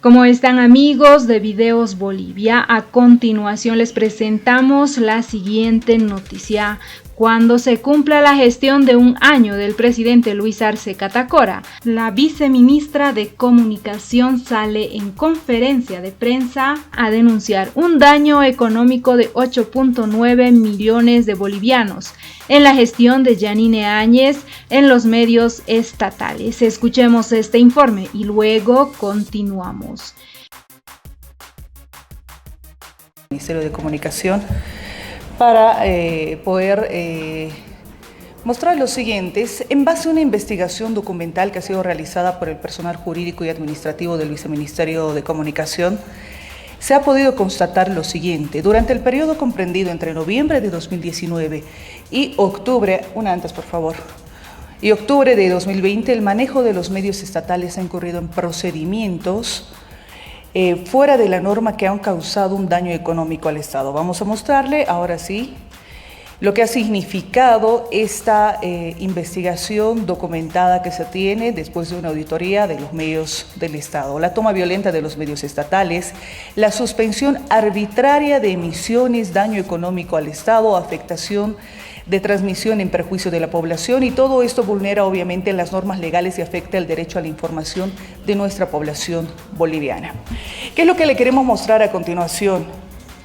¿Cómo están, amigos de Videos Bolivia? A continuación les presentamos la siguiente noticia. Cuando se cumpla la gestión de un año del presidente Luis Arce Catacora, la viceministra de Comunicación sale en conferencia de prensa a denunciar un daño económico de 8.9 millones de bolivianos en la gestión de Yanine Áñez en los medios estatales. Escuchemos este informe y luego continuamos. Ministerio de Comunicación para poder mostrar lo siguiente. En base a una investigación documental que ha sido realizada por el personal jurídico y administrativo del Viceministerio de Comunicación, se ha podido constatar lo siguiente. Durante el periodo comprendido entre noviembre de 2019 y octubre, y octubre de 2020, el manejo de los medios estatales ha incurrido en procedimientos fuera de la norma que han causado un daño económico al Estado. Vamos a mostrarle ahora sí lo que ha significado esta investigación documentada que se tiene después de una auditoría de los medios del Estado. La toma violenta de los medios estatales, la suspensión arbitraria de emisiones, daño económico al Estado, afectación de transmisión en perjuicio de la población, y todo esto vulnera obviamente las normas legales y afecta el derecho a la información de nuestra población boliviana. ¿Qué es lo que le queremos mostrar a continuación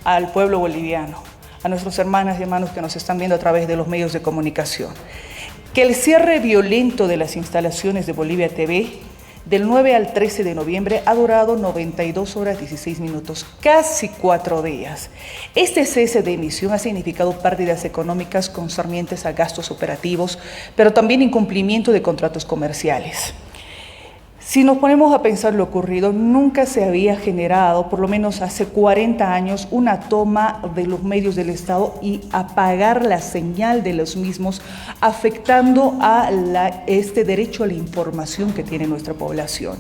al pueblo boliviano, a nuestros hermanas y hermanos que nos están viendo a través de los medios de comunicación? Que el cierre violento de las instalaciones de Bolivia TV del 9 al 13 de noviembre ha durado 92 horas 16 minutos, casi 4 días. Este cese de emisión ha significado pérdidas económicas concernientes a gastos operativos, pero también incumplimiento de contratos comerciales. Si nos ponemos a pensar lo ocurrido, nunca se había generado, por lo menos hace 40 años, una toma de los medios del Estado y apagar la señal de los mismos, afectando a este derecho a la información que tiene nuestra población.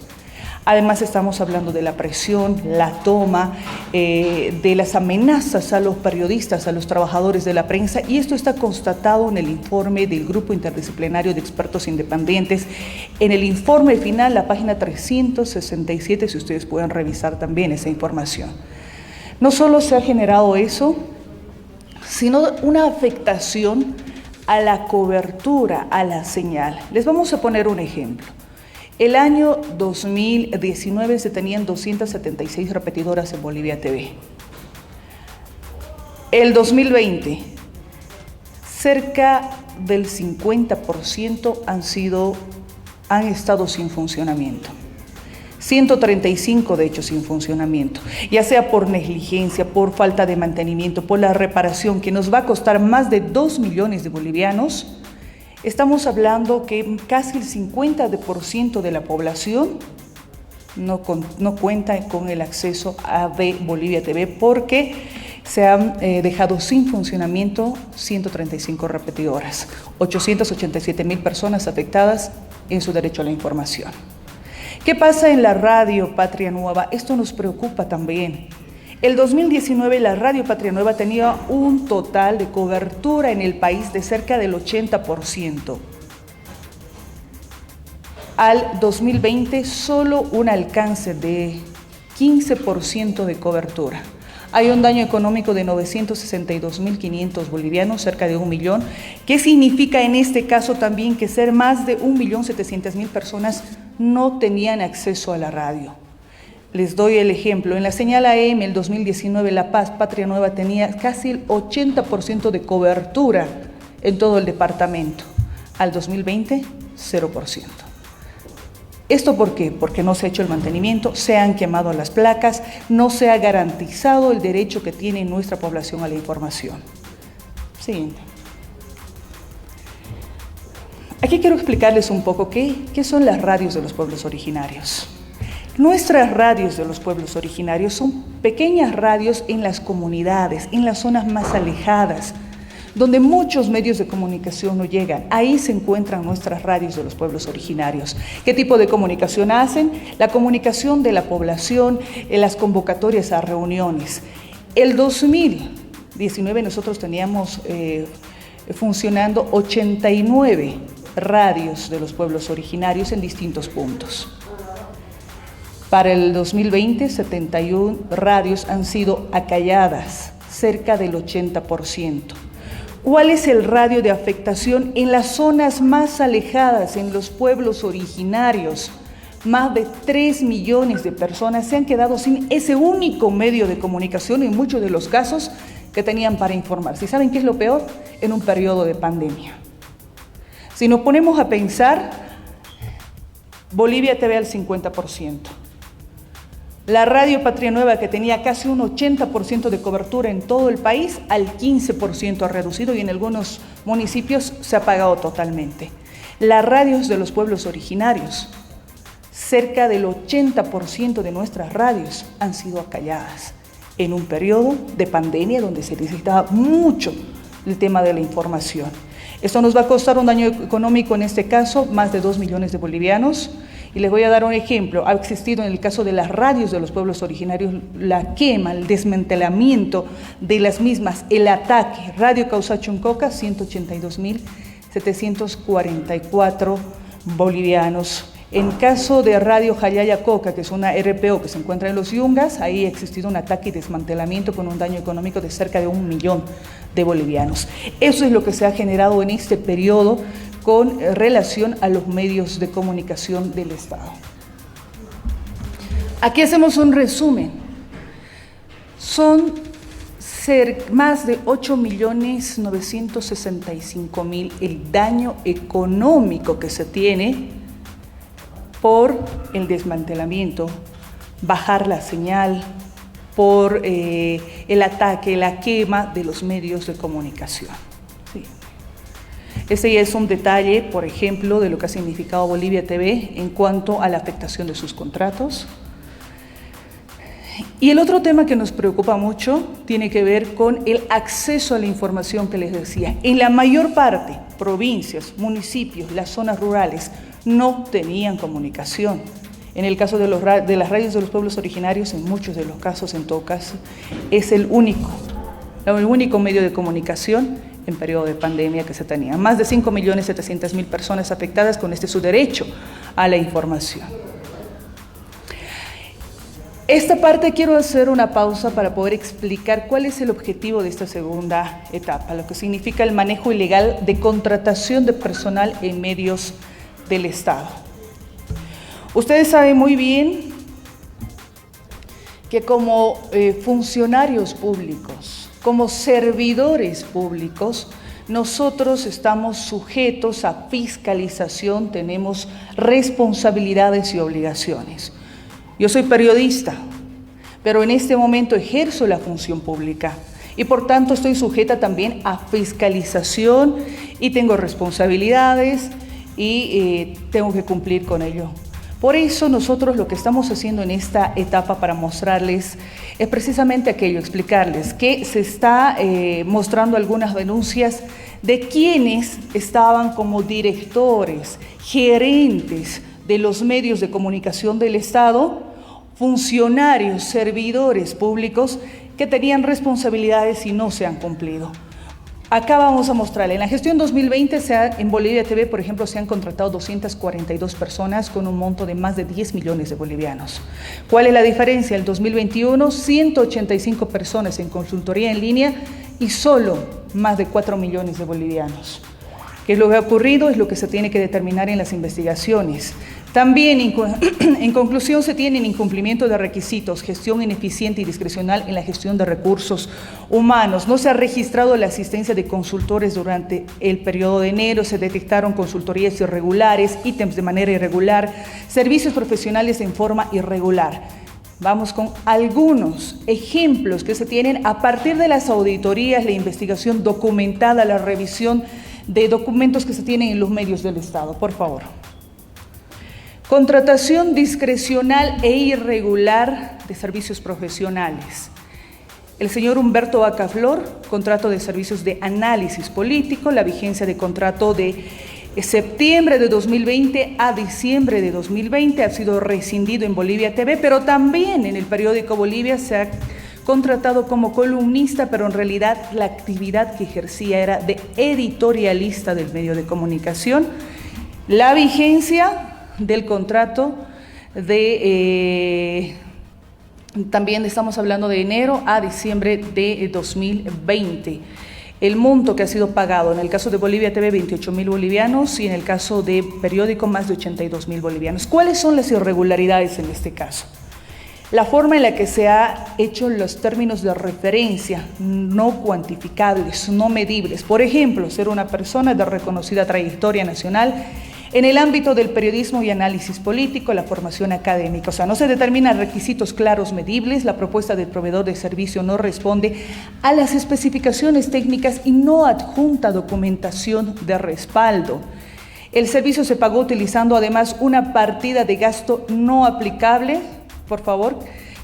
Además, estamos hablando de la presión, la toma, de las amenazas a los periodistas, a los trabajadores de la prensa, y esto está constatado en el informe del Grupo Interdisciplinario de Expertos Independientes. En el informe final, la página 367, si ustedes pueden revisar también esa información. No solo se ha generado eso, sino una afectación a la cobertura, a la señal. Les vamos a poner un ejemplo. El año 2019 se tenían 276 repetidoras en Bolivia TV. El 2020, cerca del 50% han estado sin funcionamiento. 135 de hecho sin funcionamiento, ya sea por negligencia, por falta de mantenimiento, por la reparación, que nos va a costar más de 2 millones de bolivianos. Estamos hablando que casi el 50% de la población no cuenta con el acceso a Bolivia TV porque se han dejado sin funcionamiento 135 repetidoras, 887,000 personas afectadas en su derecho a la información. ¿Qué pasa en la radio Patria Nueva? Esto nos preocupa también. El 2019 la radio Patria Nueva tenía un total de cobertura en el país de cerca del 80%. Al 2020 solo un alcance de 15% de cobertura. Hay un daño económico de 962.500 bolivianos, cerca de 1 millón, que significa en este caso también que ser más de 1.700.000 personas no tenían acceso a la radio. Les doy el ejemplo. En la señal AM, el 2019, La Paz, Patria Nueva tenía casi el 80% de cobertura en todo el departamento. Al 2020, 0%. ¿Esto por qué? Porque no se ha hecho el mantenimiento, se han quemado las placas, no se ha garantizado el derecho que tiene nuestra población a la información. Siguiente. Aquí quiero explicarles un poco qué son las radios de los pueblos originarios. Nuestras radios de los pueblos originarios son pequeñas radios en las comunidades, en las zonas más alejadas, donde muchos medios de comunicación no llegan. Ahí se encuentran nuestras radios de los pueblos originarios. ¿Qué tipo de comunicación hacen? La comunicación de la población, las convocatorias a reuniones. El 2019 nosotros teníamos funcionando 89 radios de los pueblos originarios en distintos puntos. Para el 2020, 71 radios han sido acalladas, cerca del 80%. ¿Cuál es el radio de afectación en las zonas más alejadas, en los pueblos originarios? Más de 3 millones de personas se han quedado sin ese único medio de comunicación en muchos de los casos que tenían para informarse. ¿Y saben qué es lo peor? En un periodo de pandemia. Si nos ponemos a pensar, Bolivia TV al 50%. La radio Patria Nueva, que tenía casi un 80% de cobertura en todo el país, al 15% ha reducido y en algunos municipios se ha apagado totalmente. Las radios de los pueblos originarios, cerca del 80% de nuestras radios han sido acalladas en un periodo de pandemia donde se necesitaba mucho el tema de la información. Esto nos va a costar un daño económico, en este caso, más de 2 millones de bolivianos. Y les voy a dar un ejemplo. Ha existido en el caso de las radios de los pueblos originarios la quema, el desmantelamiento de las mismas, el ataque. Radio Causa Chuncoca, 182.744 bolivianos. En caso de Radio Jayaya Coca, que es una RPO que se encuentra en los Yungas, ahí ha existido un ataque y desmantelamiento con un daño económico de cerca de 1 millón de bolivianos. Eso es lo que se ha generado en este periodo con relación a los medios de comunicación del Estado. Aquí hacemos un resumen. Son más de 8.965.000 el daño económico que se tiene por el desmantelamiento, bajar la señal, por el ataque, la quema de los medios de comunicación. Sí. Este ya es un detalle, por ejemplo, de lo que ha significado Bolivia TV en cuanto a la afectación de sus contratos. Y el otro tema que nos preocupa mucho tiene que ver con el acceso a la información que les decía. En la mayor parte, provincias, municipios, las zonas rurales, no tenían comunicación. En el caso de las radios de los pueblos originarios, en muchos de los casos, en todo caso, es el único medio de comunicación en periodo de pandemia que se tenía. Más de 5.700.000 personas afectadas con su derecho a la información. Esta parte quiero hacer una pausa para poder explicar cuál es el objetivo de esta segunda etapa, lo que significa el manejo ilegal de contratación de personal en medios del Estado. Ustedes saben muy bien que como funcionarios públicos, como servidores públicos, nosotros estamos sujetos a fiscalización, tenemos responsabilidades y obligaciones. Yo soy periodista, pero en este momento ejerzo la función pública y por tanto estoy sujeta también a fiscalización y tengo responsabilidades y tengo que cumplir con ello. Por eso nosotros lo que estamos haciendo en esta etapa para mostrarles es precisamente aquello, explicarles que se está mostrando algunas denuncias de quienes estaban como directores, gerentes de los medios de comunicación del Estado, funcionarios, servidores públicos que tenían responsabilidades y no se han cumplido. Acá vamos a mostrarle, en la gestión 2020 en Bolivia TV, por ejemplo, se han contratado 242 personas con un monto de más de 10 millones de bolivianos. ¿Cuál es la diferencia? El 2021, 185 personas en consultoría en línea y solo más de 4 millones de bolivianos. ¿Qué es lo que ha ocurrido? Es lo que se tiene que determinar en las investigaciones. También, en conclusión, se tiene incumplimiento de requisitos, gestión ineficiente y discrecional en la gestión de recursos humanos. No se ha registrado la asistencia de consultores durante el periodo de enero, se detectaron consultorías irregulares, ítems de manera irregular, servicios profesionales en forma irregular. Vamos con algunos ejemplos que se tienen a partir de las auditorías, la investigación documentada, la revisión de documentos que se tienen en los medios del Estado. Por favor. Contratación discrecional e irregular de servicios profesionales. El señor Humberto Acaflor, contrato de servicios de análisis político, la vigencia de contrato de septiembre de 2020 a diciembre de 2020 ha sido rescindido en Bolivia TV, pero también en el periódico Bolivia se ha contratado como columnista, pero en realidad la actividad que ejercía era de editorialista del medio de comunicación. La vigencia del contrato también estamos hablando de enero a diciembre de 2020. El monto que ha sido pagado, en el caso de Bolivia TV, 28.000 bolivianos y en el caso de periódico, más de 82.000 bolivianos. ¿Cuáles son las irregularidades en este caso? La forma en la que se ha hecho los términos de referencia no cuantificables, no medibles. Por ejemplo, ser una persona de reconocida trayectoria nacional en el ámbito del periodismo y análisis político, la formación académica. O sea, no se determinan requisitos claros, medibles, la propuesta del proveedor de servicio no responde a las especificaciones técnicas y no adjunta documentación de respaldo. El servicio se pagó utilizando además una partida de gasto no aplicable, por favor,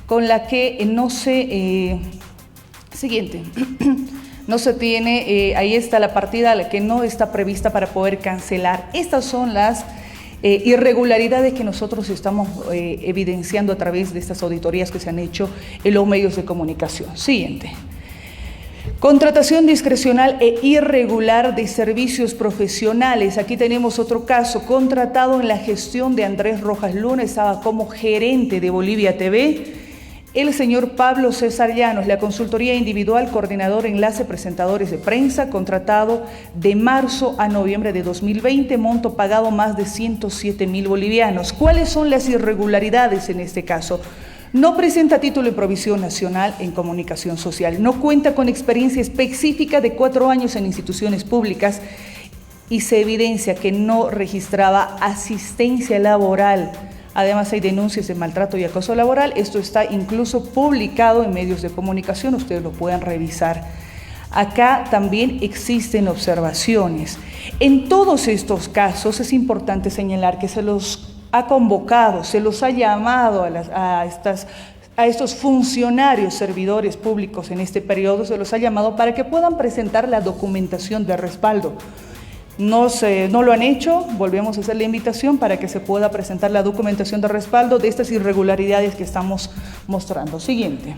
con la que no se... Siguiente. No se tiene, ahí está la partida la que no está prevista para poder cancelar. Estas son las irregularidades que nosotros estamos evidenciando a través de estas auditorías que se han hecho en los medios de comunicación. Siguiente. Contratación discrecional e irregular de servicios profesionales. Aquí tenemos otro caso, contratado en la gestión de Andrés Rojas Luna, estaba como gerente de Bolivia TV. El señor Pablo César Llanos, la consultoría individual, coordinador, enlace, presentadores de prensa, contratado de marzo a noviembre de 2020, monto pagado más de 107.000 bolivianos. ¿Cuáles son las irregularidades en este caso? No presenta título de provisión nacional en comunicación social, no cuenta con experiencia específica de 4 años en instituciones públicas y se evidencia que no registraba asistencia laboral. Además hay denuncias de maltrato y acoso laboral. Esto está incluso publicado en medios de comunicación, ustedes lo pueden revisar. Acá también existen observaciones. En todos estos casos es importante señalar que se los ha convocado, se los ha llamado a estos funcionarios, servidores públicos en este periodo, se los ha llamado para que puedan presentar la documentación de respaldo. No lo han hecho, volvemos a hacer la invitación para que se pueda presentar la documentación de respaldo de estas irregularidades que estamos mostrando. Siguiente.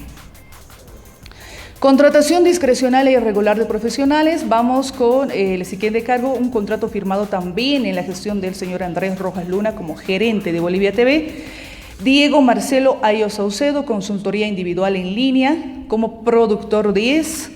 Contratación discrecional e irregular de profesionales. Vamos con el siguiente cargo, un contrato firmado también en la gestión del señor Andrés Rojas Luna como gerente de Bolivia TV. Diego Marcelo Ayo Saucedo, consultoría individual en línea como productor 10.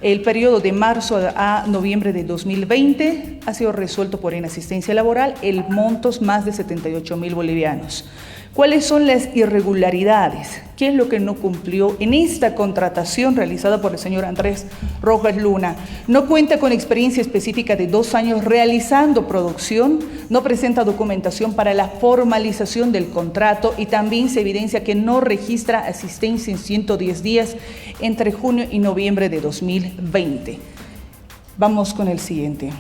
El periodo de marzo a noviembre de 2020 ha sido resuelto por inasistencia laboral, el monto es más de 78.000 bolivianos. ¿Cuáles son las irregularidades? ¿Qué es lo que no cumplió en esta contratación realizada por el señor Andrés Rojas Luna? No cuenta con experiencia específica de 2 años realizando producción, no presenta documentación para la formalización del contrato y también se evidencia que no registra asistencia en 110 días entre junio y noviembre de 2020. Vamos con el siguiente.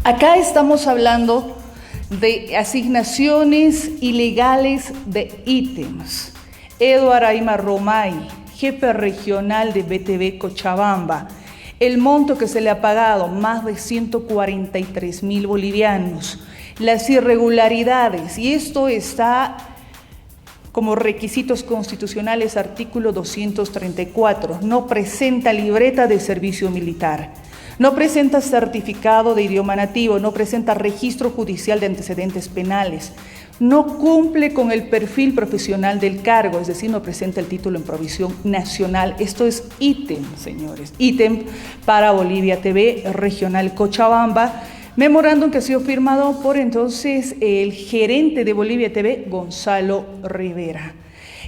Acá estamos hablando de asignaciones ilegales de ítems. Eduardo Aymar Romay, jefe regional de BTV Cochabamba. El monto que se le ha pagado, más de 143.000 bolivianos. Las irregularidades, y esto está como requisitos constitucionales, artículo 234, no presenta libreta de servicio militar. No presenta certificado de idioma nativo, no presenta registro judicial de antecedentes penales, no cumple con el perfil profesional del cargo, es decir, no presenta el título en provisión nacional. Esto es ítem, señores, ítem para Bolivia TV Regional Cochabamba, memorándum que ha sido firmado por entonces el gerente de Bolivia TV, Gonzalo Rivera.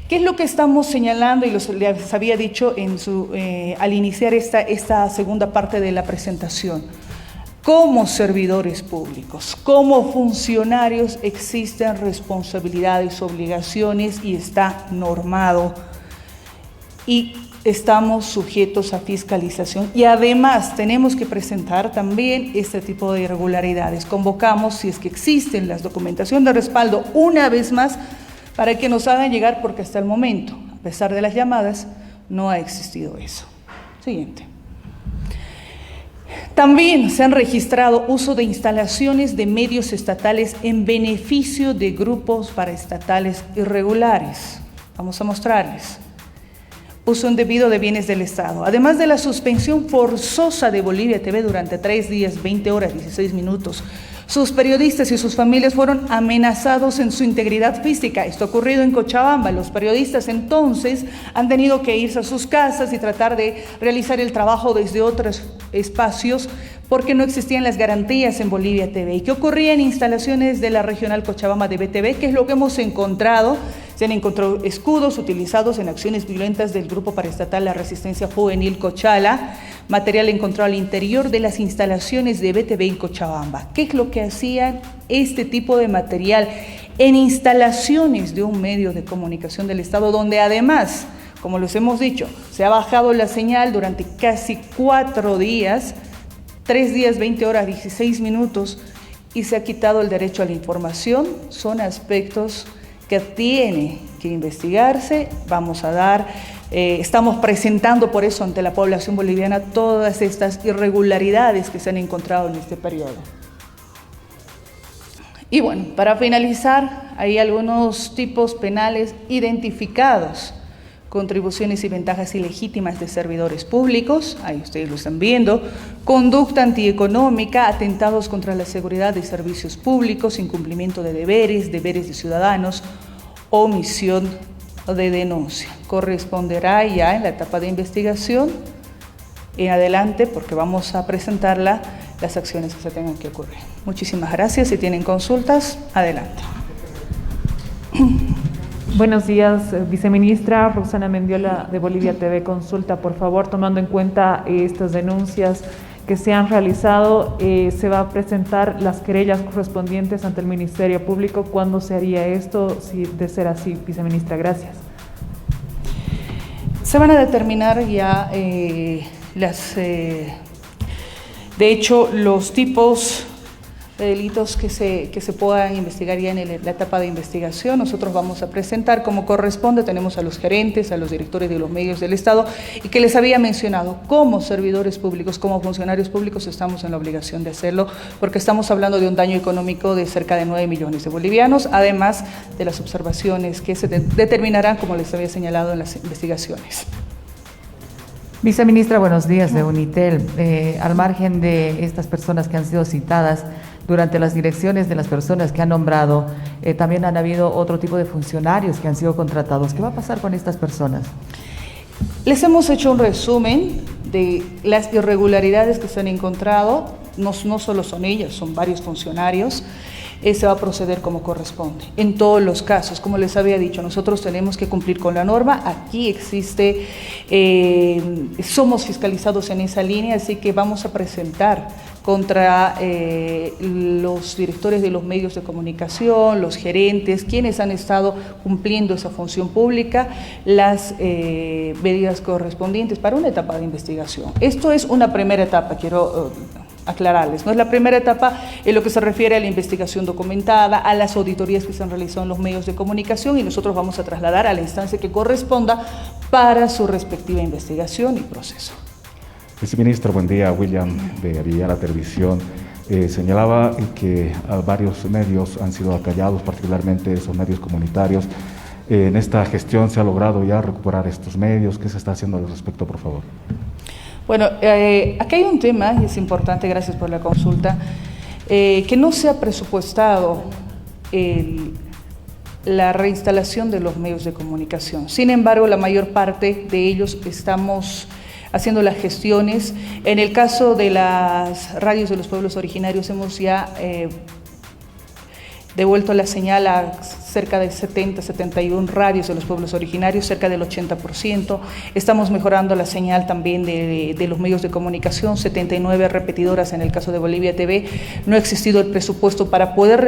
¿Qué es lo que estamos señalando? Y les había dicho al iniciar esta segunda parte de la presentación. Como servidores públicos, como funcionarios, existen responsabilidades, obligaciones y está normado. Y estamos sujetos a fiscalización. Y además tenemos que presentar también este tipo de irregularidades. Convocamos, si es que existen, las documentación de respaldo una vez más, para que nos hagan llegar, porque hasta el momento, a pesar de las llamadas, no ha existido eso. Siguiente. También se han registrado uso de instalaciones de medios estatales en beneficio de grupos paraestatales irregulares. Vamos a mostrarles. Uso indebido de bienes del Estado. Además de la suspensión forzosa de Bolivia TV durante 3 días, 20 horas, 16 minutos, Sus periodistas y sus familias fueron amenazados en su integridad física. Esto ha ocurrido en Cochabamba. Los periodistas entonces han tenido que irse a sus casas y tratar de realizar el trabajo desde otros espacios porque no existían las garantías en Bolivia TV. ¿Y qué ocurría en instalaciones de la regional Cochabamba de BTV? ¿Qué es lo que hemos encontrado? Se han encontrado escudos utilizados en acciones violentas del Grupo Paraestatal La Resistencia Juvenil Cochala, material encontrado al interior de las instalaciones de BTV en Cochabamba. ¿Qué es lo que hacían este tipo de material en instalaciones de un medio de comunicación del Estado, donde además, como les hemos dicho, se ha bajado la señal durante casi 4 días, 3 días, 20 horas, 16 minutos, y se ha quitado el derecho a la información? Son aspectos que tiene que investigarse. Vamos a dar, estamos presentando por eso ante la población boliviana todas estas irregularidades que se han encontrado en este periodo. Y bueno, para finalizar, hay algunos tipos penales identificados: contribuciones y ventajas ilegítimas de servidores públicos, ahí ustedes lo están viendo, conducta antieconómica, atentados contra la seguridad de servicios públicos, incumplimiento de deberes de ciudadanos, omisión de denuncia. Corresponderá ya en la etapa de investigación en adelante, porque vamos a presentar las acciones que se tengan que ocurrir. Muchísimas gracias. Si tienen consultas, adelante. Buenos días, viceministra. Roxana Mendiola de Bolivia TV Consulta. Por favor, tomando en cuenta estas denuncias que se han realizado, se va a presentar las querellas correspondientes ante el Ministerio Público. ¿Cuándo se haría esto? Si de ser así, viceministra, gracias. Se van a determinar ya de hecho, los tipos de delitos que se puedan investigar ya en la etapa de investigación. Nosotros vamos a presentar como corresponde. Tenemos a los gerentes, a los directores de los medios del Estado, y que les había mencionado, como servidores públicos, como funcionarios públicos, estamos en la obligación de hacerlo, porque estamos hablando de un daño económico de cerca de 9 millones de bolivianos, además de las observaciones que se determinarán, como les había señalado, en las investigaciones. Viceministra, buenos días, de Unitel. Al margen de estas personas que han sido citadas, durante las direcciones de las personas que han nombrado, también han habido otro tipo de funcionarios que han sido contratados. ¿Qué va a pasar con estas personas? Les hemos hecho un resumen de las irregularidades que se han encontrado. No solo son ellas, son varios funcionarios. Se va a proceder como corresponde. En todos los casos, como les había dicho, nosotros tenemos que cumplir con la norma. Aquí existe, somos fiscalizados en esa línea, así que vamos a presentar contra los directores de los medios de comunicación, los gerentes, quienes han estado cumpliendo esa función pública, las medidas correspondientes para una etapa de investigación. Esto es una primera etapa, quiero aclararles, no es la primera etapa en lo que se refiere a la investigación documentada, a las auditorías que se han realizado en los medios de comunicación, y nosotros vamos a trasladar a la instancia que corresponda para su respectiva investigación y proceso. Viceministra, buen día. William de Avillala Televisión. Señalaba que varios medios han sido acallados, particularmente esos medios comunitarios. En esta gestión se ha logrado ya recuperar estos medios. ¿Qué se está haciendo al respecto, por favor? Bueno, aquí hay un tema, y es importante, gracias por la consulta, que no se ha presupuestado la reinstalación de los medios de comunicación. Sin embargo, la mayor parte de ellos estamos haciendo las gestiones. En el caso de las radios de los pueblos originarios, hemos ya devuelto la señal a cerca de 71 radios de los pueblos originarios, cerca del 80%. Estamos mejorando la señal también de los medios de comunicación, 79 repetidoras en el caso de Bolivia TV. No ha existido el presupuesto para poder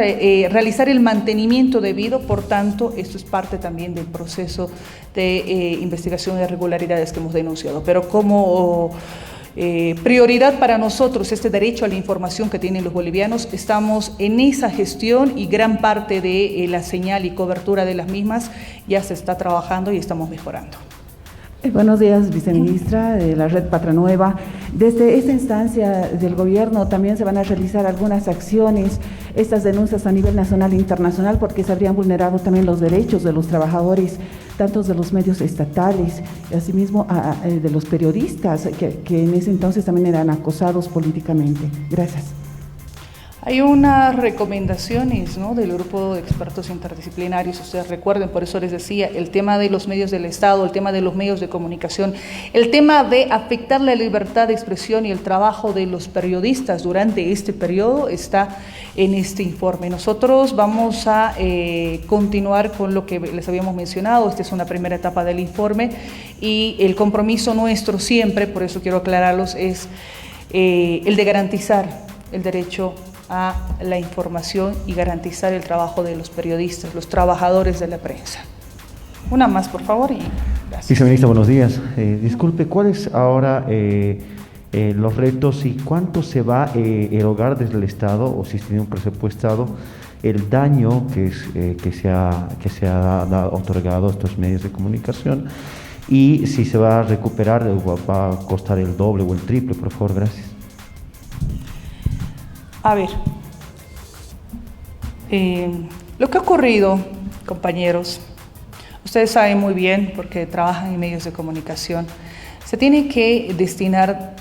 realizar el mantenimiento debido, por tanto, esto es parte también del proceso de investigación de irregularidades que hemos denunciado. Pero como prioridad para nosotros este derecho a la información que tienen los bolivianos, estamos en esa gestión, y gran parte de la señal y cobertura de las mismas ya se está trabajando y estamos mejorando. Buenos días, viceministra de la Red Patria Nueva. Desde esta instancia del gobierno también se van a realizar algunas acciones, estas denuncias a nivel nacional e internacional, porque se habrían vulnerado también los derechos de los trabajadores, tanto de los medios estatales, y asimismo de los periodistas, que en ese entonces también eran acosados políticamente. Gracias. Hay unas recomendaciones, ¿no?, del grupo de expertos interdisciplinarios, ustedes recuerden, por eso les decía, el tema de los medios del Estado, el tema de los medios de comunicación, el tema de afectar la libertad de expresión y el trabajo de los periodistas durante este periodo está en este informe. Nosotros vamos a continuar con lo que les habíamos mencionado. Esta es una primera etapa del informe y el compromiso nuestro siempre, por eso quiero aclararlos, es el de garantizar el derecho a la información y garantizar el trabajo de los periodistas, los trabajadores de la prensa. Una más, por favor, y gracias. Viceministra, buenos días. Disculpe, ¿cuáles ahora los retos y cuánto se va a erogar desde el Estado, o si se tiene un presupuestado, el daño que se ha otorgado a estos medios de comunicación, y si se va a recuperar o va a costar el doble o el triple? Por favor, gracias. A ver, lo que ha ocurrido, compañeros, ustedes saben muy bien, porque trabajan en medios de comunicación, se tiene que destinar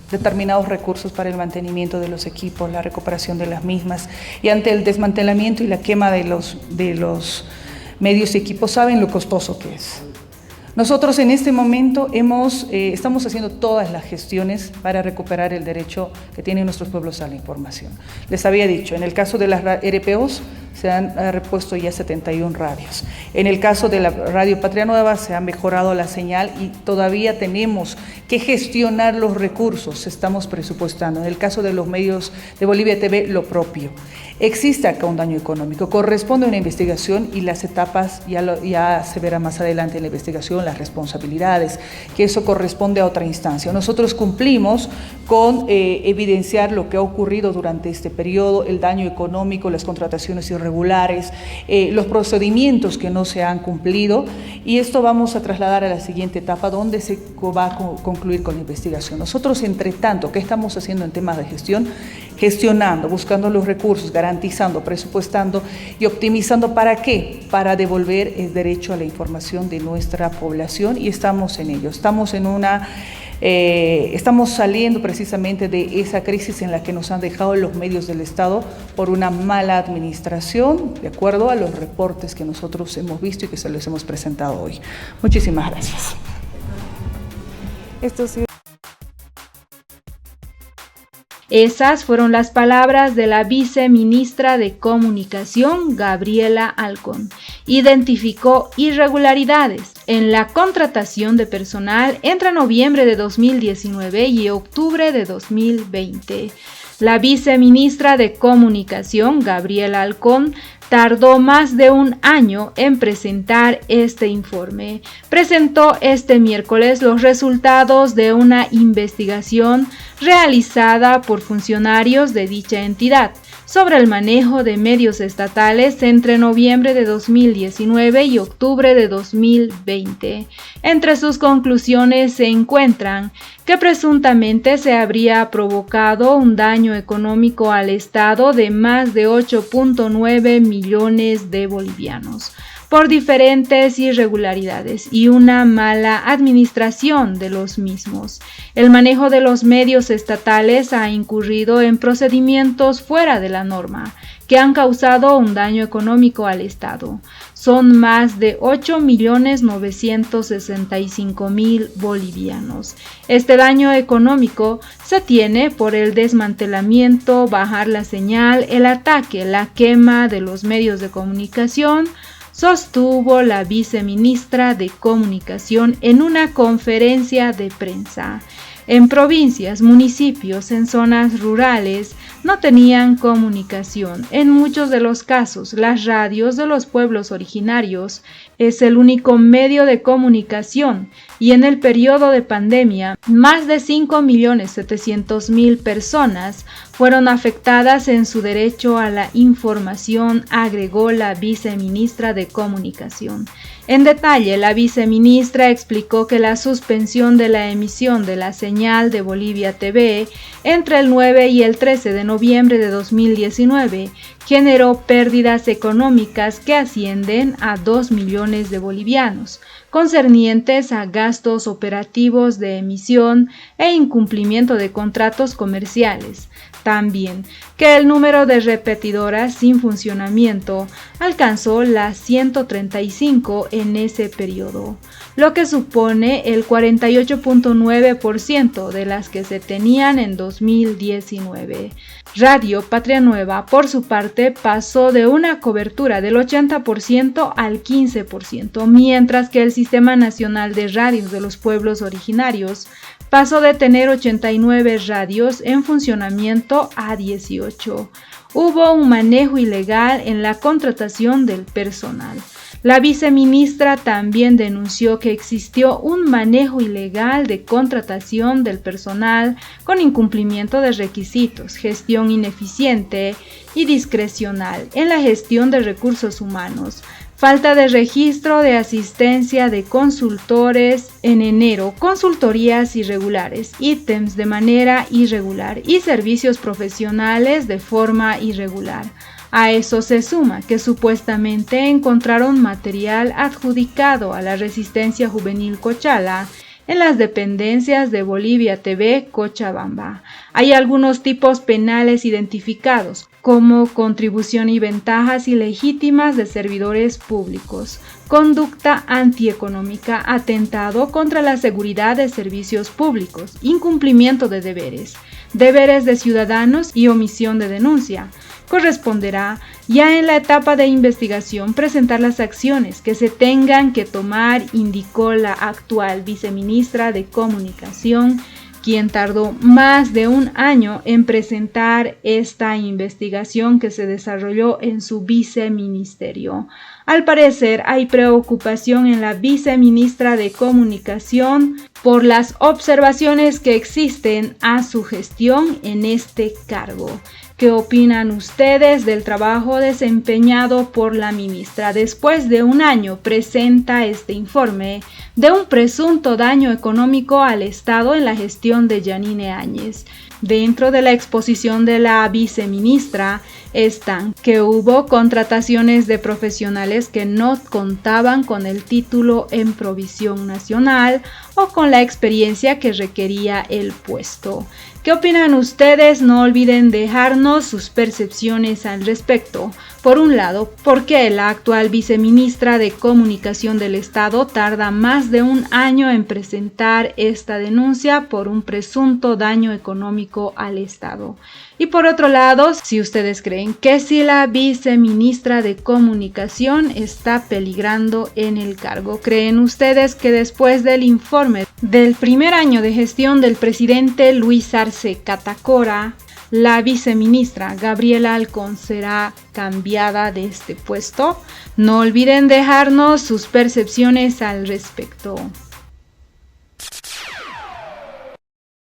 determinados recursos para el mantenimiento de los equipos, la recuperación de las mismas, y ante el desmantelamiento y la quema de los medios y equipos, saben lo costoso que es. Nosotros en este momento estamos haciendo todas las gestiones para recuperar el derecho que tienen nuestros pueblos a la información. Les había dicho, en el caso de las RPOs se han repuesto ya 71 radios. En el caso de la Radio Patria Nueva se ha mejorado la señal y todavía tenemos que gestionar los recursos, estamos presupuestando. En el caso de los medios de Bolivia TV, lo propio. Existe acá un daño económico, corresponde a una investigación y las etapas ya se verá más adelante en la investigación, las responsabilidades, que eso corresponde a otra instancia. Nosotros cumplimos con evidenciar lo que ha ocurrido durante este periodo, el daño económico, las contrataciones irregulares, los procedimientos que no se han cumplido, y esto vamos a trasladar a la siguiente etapa donde se va a concluir con la investigación. Nosotros, entre tanto, ¿qué estamos haciendo en temas de gestión? Gestionando, buscando los recursos, garantizando, presupuestando y optimizando. ¿Para qué? Para devolver el derecho a la información de nuestra población, y estamos en ello. Estamos saliendo precisamente de esa crisis en la que nos han dejado los medios del Estado por una mala administración, de acuerdo a los reportes que nosotros hemos visto y que se los hemos presentado hoy. Muchísimas gracias. Esas fueron las palabras de la viceministra de Comunicación, Gabriela Alcón. Identificó irregularidades en la contratación de personal entre noviembre de 2019 y octubre de 2020. La viceministra de Comunicación, Gabriela Alcón, tardó más de un año en presentar este informe. Presentó este miércoles los resultados de una investigación realizada por funcionarios de dicha entidad sobre el manejo de medios estatales entre noviembre de 2019 y octubre de 2020. Entre sus conclusiones se encuentran que presuntamente se habría provocado un daño económico al Estado de más de 8.9 millones de bolivianos por diferentes irregularidades y una mala administración de los mismos. El manejo de los medios estatales ha incurrido en procedimientos fuera de la norma que han causado un daño económico al Estado. Son más de 8.965.000 bolivianos. Este daño económico se tiene por el desmantelamiento, bajar la señal, el ataque, la quema de los medios de comunicación, sostuvo la viceministra de Comunicación en una conferencia de prensa. En provincias, municipios, en zonas rurales, no tenían comunicación. En muchos de los casos, las radios de los pueblos originarios es el único medio de comunicación, y en el periodo de pandemia, más de 5.700.000 personas fueron afectadas en su derecho a la información, agregó la viceministra de Comunicación. En detalle, la viceministra explicó que la suspensión de la emisión de la señal de Bolivia TV entre el 9 y el 13 de noviembre de 2019 generó pérdidas económicas que ascienden a 2 millones de bolivianos, concernientes a gastos operativos de emisión e incumplimiento de contratos comerciales. también que el número de repetidoras sin funcionamiento alcanzó las 135 en ese periodo, lo que supone el 48.9% de las que se tenían en 2019. Radio Patria Nueva, por su parte, pasó de una cobertura del 80% al 15%, mientras que el Sistema Nacional de Radios de los Pueblos Originarios pasó de tener 89 radios en funcionamiento a 18. Hubo un manejo ilegal en la contratación del personal. La viceministra también denunció que existió un manejo ilegal de contratación del personal con incumplimiento de requisitos, gestión ineficiente y discrecional en la gestión de recursos humanos, falta de registro de asistencia de consultores en enero, consultorías irregulares, ítems de manera irregular y servicios profesionales de forma irregular. A eso se suma que supuestamente encontraron material adjudicado a la Resistencia Juvenil Cochala en las dependencias de Bolivia TV Cochabamba. Hay algunos tipos penales identificados, como contribución y ventajas ilegítimas de servidores públicos, conducta antieconómica, atentado contra la seguridad de servicios públicos, incumplimiento de deberes de ciudadanos y omisión de denuncia. Corresponderá ya en la etapa de investigación presentar las acciones que se tengan que tomar, indicó la actual viceministra de Comunicación, quien tardó más de un año en presentar esta investigación que se desarrolló en su viceministerio. Al parecer, hay preocupación en la viceministra de Comunicación por las observaciones que existen a su gestión en este cargo. ¿Qué opinan ustedes del trabajo desempeñado por la ministra? Después de un año presenta este informe de un presunto daño económico al Estado en la gestión de Yanine Áñez. Dentro de la exposición de la viceministra están que hubo contrataciones de profesionales que no contaban con el título en provisión nacional o con la experiencia que requería el puesto. ¿Qué opinan ustedes? No olviden dejarnos sus percepciones al respecto. Por un lado, ¿por qué la actual viceministra de Comunicación del Estado tarda más de un año en presentar esta denuncia por un presunto daño económico al Estado? Y por otro lado, si ustedes creen que si la viceministra de Comunicación está peligrando en el cargo, ¿creen ustedes que después del informe del primer año de gestión del presidente Luis Arce Catacora, la viceministra Gabriela Alcón será cambiada de este puesto? No olviden dejarnos sus percepciones al respecto.